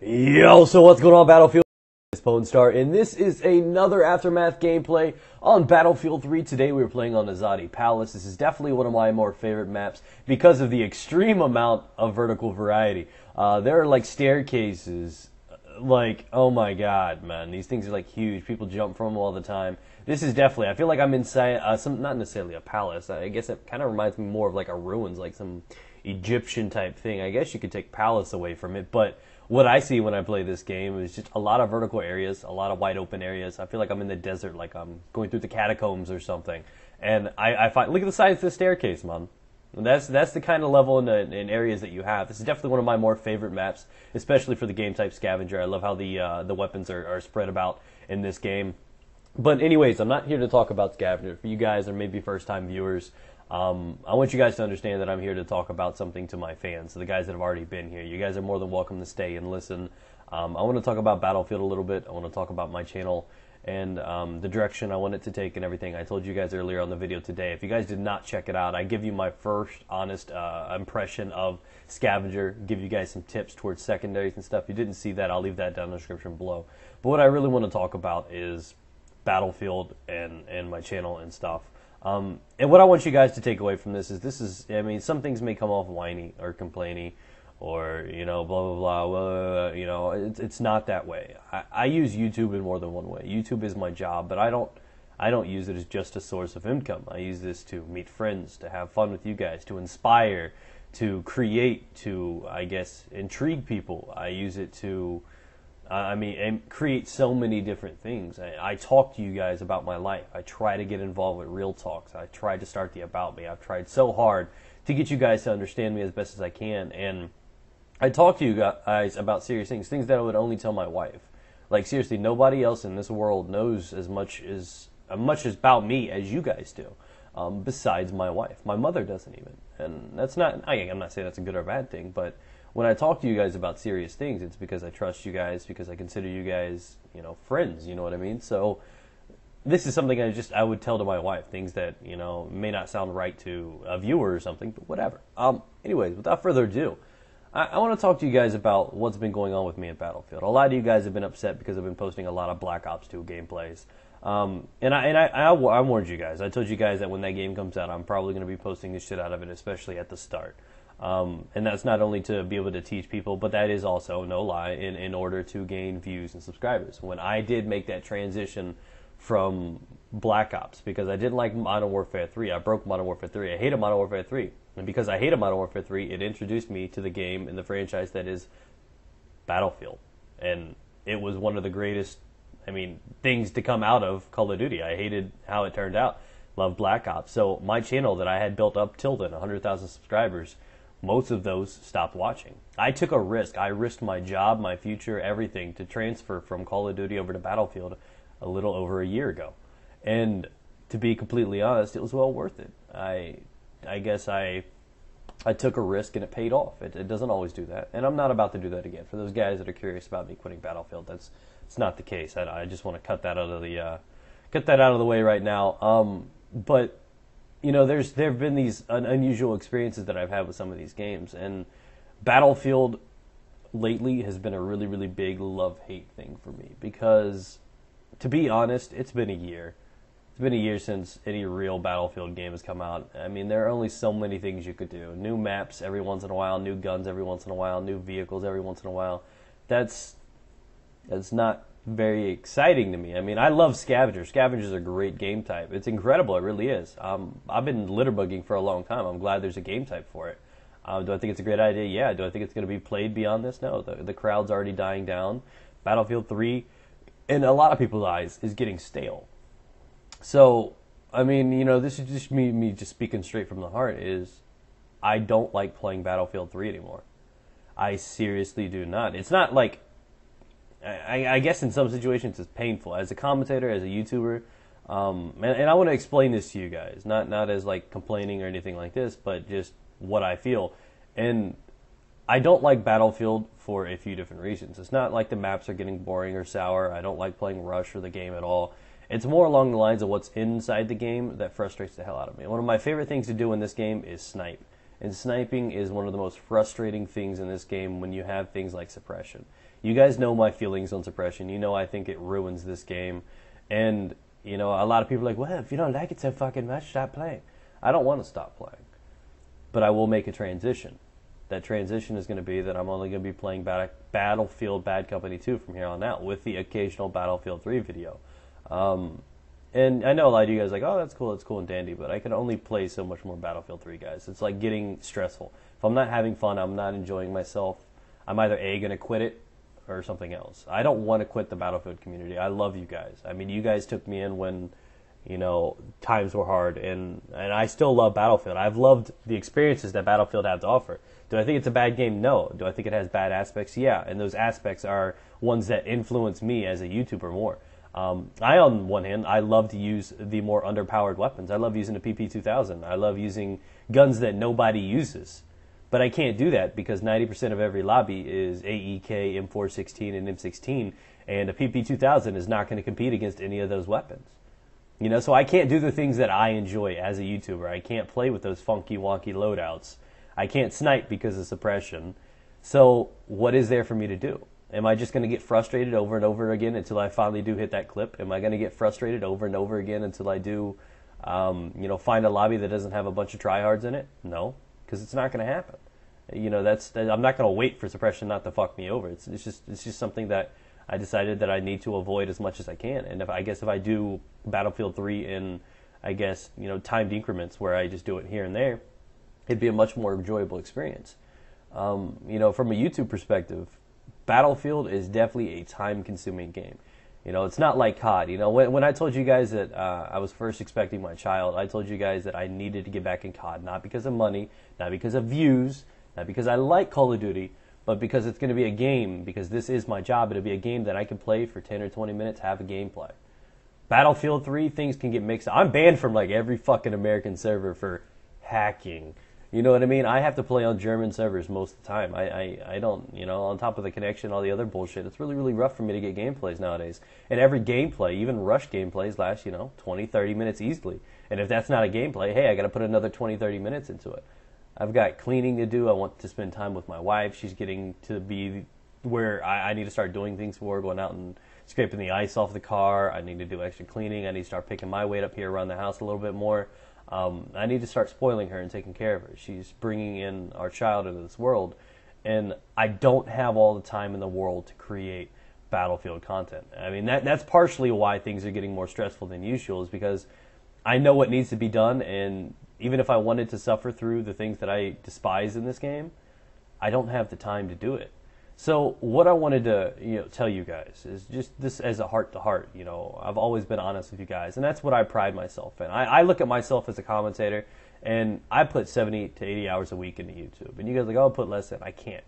Yo, so what's going on, Battlefield? It's Pwn Star, and this is another Aftermath gameplay on Battlefield 3. Today we were playing on Azadi Palace. This is definitely one of my more favorite maps because of the extreme amount of vertical variety. There are like staircases, like, oh my god, man. These things are like huge. People jump from them all the time. This is definitely, I feel like I'm inside, not necessarily a palace. I guess it kind of reminds me more of like a ruins, like some Egyptian type thing. I guess you could take palace away from it, but what I see when I play this game is just a lot of vertical areas, a lot of wide open areas. I feel like I'm in the desert, like I'm going through the catacombs or something. And I find, look at the size of this staircase, man. That's the kind of level in areas that you have. This is definitely one of my more favorite maps, especially for the game type scavenger. I love how the weapons are spread about in this game. But anyways, I'm not here to talk about scavenger. For you guys or maybe first time viewers, I want you guys to understand that I'm here to talk about something to my fans, the guys that have already been here. You guys are more than welcome to stay and listen. I want to talk about Battlefield a little bit. I want to talk about my channel and the direction I want it to take and everything. I told you guys earlier on the video today. If you guys did not check it out, I give you my first honest impression of Scavenger, give you guys some tips towards secondaries and stuff. If you didn't see that, I'll leave that down in the description below. But what I really want to talk about is Battlefield and my channel and stuff. And what I want you guys to take away from this is, I mean, some things may come off whiny or complainy or, you know, blah, blah, blah, you know, it's not that way. I use YouTube in more than one way. YouTube is my job, but I don't use it as just a source of income. I use this to meet friends, to have fun with you guys, to inspire, to create, to, I guess, intrigue people. I use it to and create so many different things. I talk to you guys about my life. I try to get involved with real talks. I try to start the About Me. I've tried so hard to get you guys to understand me as best as I can. And I talk to you guys about serious things, things that I would only tell my wife. Like, seriously, nobody else in this world knows as much about me as you guys do, besides my wife. My mother doesn't even. And that's not, I'm not saying that's a good or bad thing, but when I talk to you guys about serious things, it's because I trust you guys, because I consider you guys, you know, friends, you know what I mean? So this is something I would tell to my wife, things that, you know, may not sound right to a viewer or something, but whatever. Anyways, without further ado, I want to talk to you guys about what's been going on with me at Battlefield. A lot of you guys have been upset because I've been posting a lot of Black Ops 2 gameplays. And I warned you guys. I told you guys that when that game comes out, I'm probably going to be posting the shit out of it, especially at the start. And that's not only to be able to teach people, but that is also, no lie, in order to gain views and subscribers. When I did make that transition from Black Ops, because I didn't like Modern Warfare 3, I broke Modern Warfare 3, I hated Modern Warfare 3. And because I hated Modern Warfare 3, it introduced me to the game and the franchise that is Battlefield. And it was one of the greatest, things to come out of Call of Duty. I hated how it turned out. Loved Black Ops. So my channel that I had built up till then, 100,000 subscribers, most of those stopped watching. I took a risk. I risked my job, my future, everything to transfer from Call of Duty over to Battlefield a little over a year ago. And to be completely honest, it was well worth it. I guess I took a risk and it paid off. It doesn't always do that. And I'm not about to do that again. For those guys that are curious about me quitting Battlefield, it's not the case. I just want to cut that out of the way right now. But you know, there have been these unusual experiences that I've had with some of these games, and Battlefield lately has been a really, really big love-hate thing for me because, to be honest, it's been a year. It's been a year since any real Battlefield game has come out. I mean, there are only so many things you could do. New maps every once in a while, new guns every once in a while, new vehicles every once in a while. That's not very exciting to me. I mean, I love Scavengers. Scavengers are a great game type. It's incredible. It really is. I've been litterbugging for a long time. I'm glad there's a game type for it. Do I think it's a great idea? Yeah. Do I think it's going to be played beyond this? No. The crowd's already dying down. Battlefield 3, in a lot of people's eyes, is getting stale. So, I mean, you know, this is just me just speaking straight from the heart, is I don't like playing Battlefield 3 anymore. I seriously do not. It's not like, I guess in some situations it's painful. As a commentator, as a YouTuber, and I want to explain this to you guys, not as like complaining or anything like this, but just what I feel. And I don't like Battlefield for a few different reasons. It's not like the maps are getting boring or sour. I don't like playing Rush or the game at all. It's more along the lines of what's inside the game that frustrates the hell out of me. One of my favorite things to do in this game is snipe. And sniping is one of the most frustrating things in this game when you have things like suppression. You guys know my feelings on suppression. You know I think it ruins this game. And, you know, a lot of people are like, well, if you don't like it so fucking much, stop playing. I don't want to stop playing. But I will make a transition. That transition is going to be that I'm only going to be playing Battlefield Bad Company 2 from here on out, with the occasional Battlefield 3 video. And I know a lot of you guys are like, oh, that's cool and dandy, but I can only play so much more Battlefield 3, guys. It's like getting stressful. If I'm not having fun, I'm not enjoying myself, I'm either A, going to quit it, or something else. I don't want to quit the Battlefield community. I love you guys. I mean, you guys took me in when, you know, times were hard, and I still love Battlefield. I've loved the experiences that Battlefield had to offer. Do I think it's a bad game? No. Do I think it has bad aspects? Yeah, and those aspects are ones that influence me as a YouTuber more. On one hand, I love to use the more underpowered weapons. I love using the PP2000. I love using guns that nobody uses. But I can't do that because 90% of every lobby is AEK, M416, and M16, and a PP2000 is not going to compete against any of those weapons. You know, so I can't do the things that I enjoy as a YouTuber. I can't play with those funky, wonky loadouts. I can't snipe because of suppression. So what is there for me to do? Am I just going to get frustrated over and over again until I finally do hit that clip? Am I going to get frustrated over and over again until I do, you know, find a lobby that doesn't have a bunch of tryhards in it? No, because it's not going to happen. You know, I'm not going to wait for suppression not to fuck me over. It's just something that I decided that I need to avoid as much as I can. And if I do Battlefield 3 in, I guess, you know, timed increments where I just do it here and there, it'd be a much more enjoyable experience. You know, from a YouTube perspective, Battlefield is definitely a time-consuming game. You know, it's not like COD. You know, when I told you guys that I was first expecting my child, I told you guys that I needed to get back in COD, not because of money, not because of views, not because I like Call of Duty, but because it's going to be a game, because this is my job. It'll be a game that I can play for 10 or 20 minutes, have a gameplay. Battlefield 3, things can get mixed up. I'm banned from like every fucking American server for hacking. You know what I mean? I have to play on German servers most of the time. I don't, you know, on top of the connection, all the other bullshit, it's really, really rough for me to get gameplays nowadays. And every gameplay, even rush gameplays, last, you know, 20, 30 minutes easily. And if that's not a gameplay, hey, I got to put another 20, 30 minutes into it. I've got cleaning to do. I want to spend time with my wife. She's getting to be where I need to start doing things for her, going out and scraping the ice off the car. I need to do extra cleaning. I need to start picking my weight up here around the house a little bit more. I need to start spoiling her and taking care of her. She's bringing in our child into this world, and I don't have all the time in the world to create Battlefield content. I mean, that's partially why things are getting more stressful than usual, is because I know what needs to be done, and even if I wanted to suffer through the things that I despise in this game, I don't have the time to do it. So what I wanted to, you know, tell you guys is just this as a heart-to-heart. You know, I've always been honest with you guys, and that's what I pride myself in. I look at myself as a commentator, and I put 70 to 80 hours a week into YouTube. And you guys are like, oh, I'll put less in. I can't.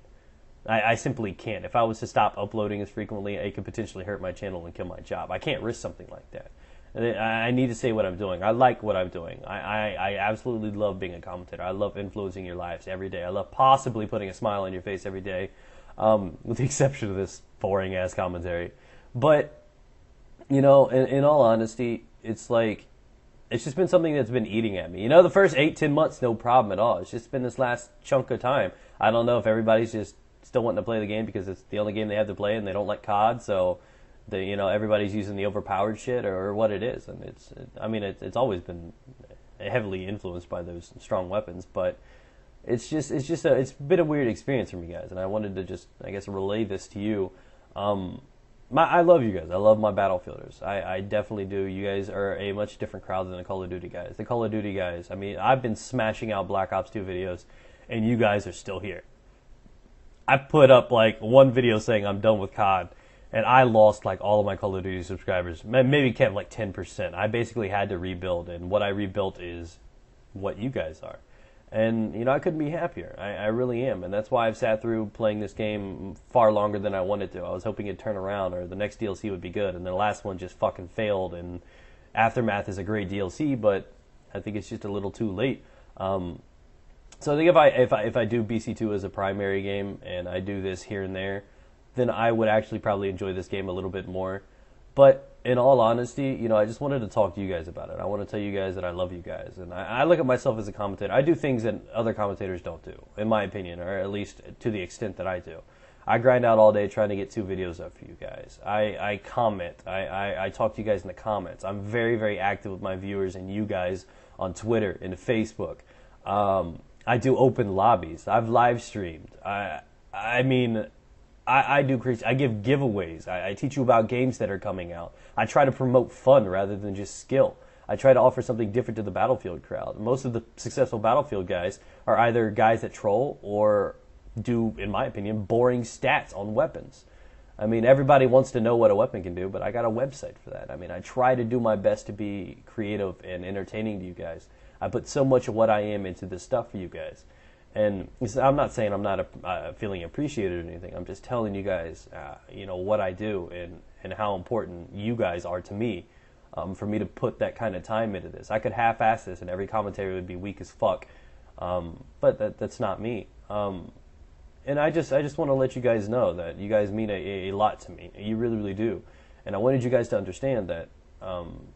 I simply can't. If I was to stop uploading as frequently, it could potentially hurt my channel and kill my job. I can't risk something like that. I need to say what I'm doing. I like what I'm doing. I absolutely love being a commentator. I love influencing your lives every day. I love possibly putting a smile on your face every day. With the exception of this boring-ass commentary. But, you know, in all honesty, it's like, it's just been something that's been eating at me. You know, the first 8-10 months, no problem at all. It's just been this last chunk of time. I don't know if everybody's just still wanting to play the game because it's the only game they have to play and they don't like COD, so, you know, everybody's using the overpowered shit or what it is. And it's always been heavily influenced by those strong weapons, but it's been a weird experience for me, guys, and I wanted to just, I guess, relay this to you. I love you guys. I love my Battlefielders. I definitely do. You guys are a much different crowd than the Call of Duty guys. The Call of Duty guys, I mean, I've been smashing out Black Ops 2 videos, and you guys are still here. I put up, like, one video saying I'm done with COD, and I lost, like, all of my Call of Duty subscribers. Maybe kept, like, 10%. I basically had to rebuild, and what I rebuilt is what you guys are. And, you know, I couldn't be happier. I really am. And that's why I've sat through playing this game far longer than I wanted to. I was hoping it'd turn around or the next DLC would be good. And the last one just fucking failed. And Aftermath is a great DLC, but I think it's just a little too late. So I think if I do BC2 as a primary game and I do this here and there, then I would actually probably enjoy this game a little bit more. But in all honesty, I just wanted to talk to you guys about it. I want to tell you guys that I love you guys. And I look at myself as a commentator. I do things that other commentators don't do, in my opinion, or at least to the extent that I do. I grind out all day trying to get 2 videos up for you guys. I comment. I talk to you guys in the comments. I'm very, very active with my viewers and you guys on Twitter and Facebook. I do open lobbies. I've live streamed. I do crazy. I give giveaways. I teach you about games that are coming out. I try to promote fun rather than just skill. I try to offer something different to the Battlefield crowd. Most of the successful Battlefield guys are either guys that troll or do, in my opinion, boring stats on weapons. I mean, everybody wants to know what a weapon can do, but I got a website for that. I mean, I try to do my best to be creative and entertaining to you guys. I put so much of what I am into this stuff for you guys. And I'm not saying I'm not feeling appreciated or anything. I'm just telling you guys, what I do and how important you guys are to me, for me to put that kind of time into this. I could half-ass this, and every commentary would be weak as fuck. But that's not me. And I just want to let you guys know that you guys mean a lot to me. You really, really do. And I wanted you guys to understand that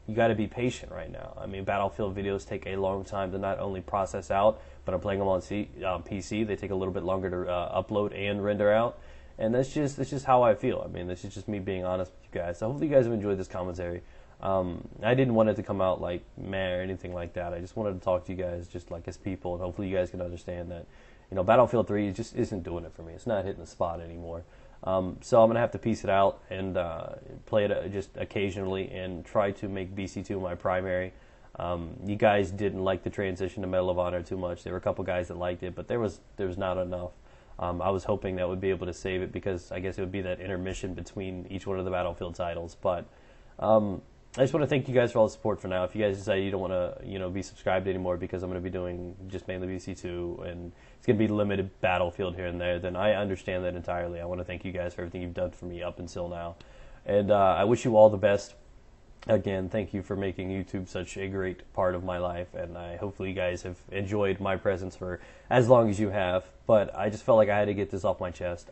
you got to be patient right now. I mean, Battlefield videos take a long time to not only process out, but I'm playing them on PC. They take a little bit longer to upload and render out, and that's just how I feel. I mean, this is just me being honest with you guys. So hopefully you guys have enjoyed this commentary. I didn't want it to come out like meh or anything like that. I just wanted to talk to you guys just like as people, and hopefully you guys can understand that Battlefield 3 just isn't doing it for me. It's not hitting the spot anymore. So I'm going to have to piece it out and play it just occasionally and try to make BC2 my primary. You guys didn't like the transition to Medal of Honor too much. There were a couple guys that liked it, but there was not enough. I was hoping that would be able to save it because I guess it would be that intermission between each one of the Battlefield titles. But I just want to thank you guys for all the support for now. If you guys decide you don't want to be subscribed anymore because I'm going to be doing just mainly BC2 and it's going to be limited Battlefield here and there, then I understand that entirely. I want to thank you guys for everything you've done for me up until now. And I wish you all the best. Again, thank you for making YouTube such a great part of my life, and hopefully you guys have enjoyed my presence for as long as you have. But I just felt like I had to get this off my chest.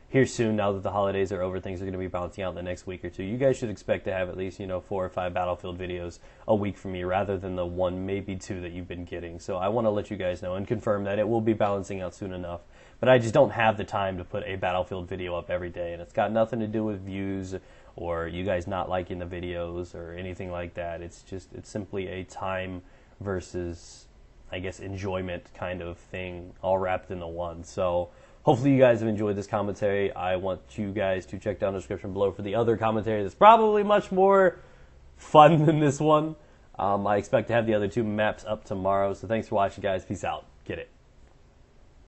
Here soon, now that the holidays are over, things are going to be bouncing out in the next week or two. You guys should expect to have at least 4 or 5 Battlefield videos a week from me, rather than the 1, maybe 2 that you've been getting. So I want to let you guys know and confirm that it will be balancing out soon enough. But I just don't have the time to put a Battlefield video up every day, and it's got nothing to do with views or you guys not liking the videos or anything like that. It's simply a time versus, I guess, enjoyment kind of thing, all wrapped into one. So hopefully you guys have enjoyed this commentary. I want you guys to check down the description below for the other commentary that's probably much more fun than this one. I expect to have the other 2 maps up tomorrow. So thanks for watching, guys. Peace out. Get it.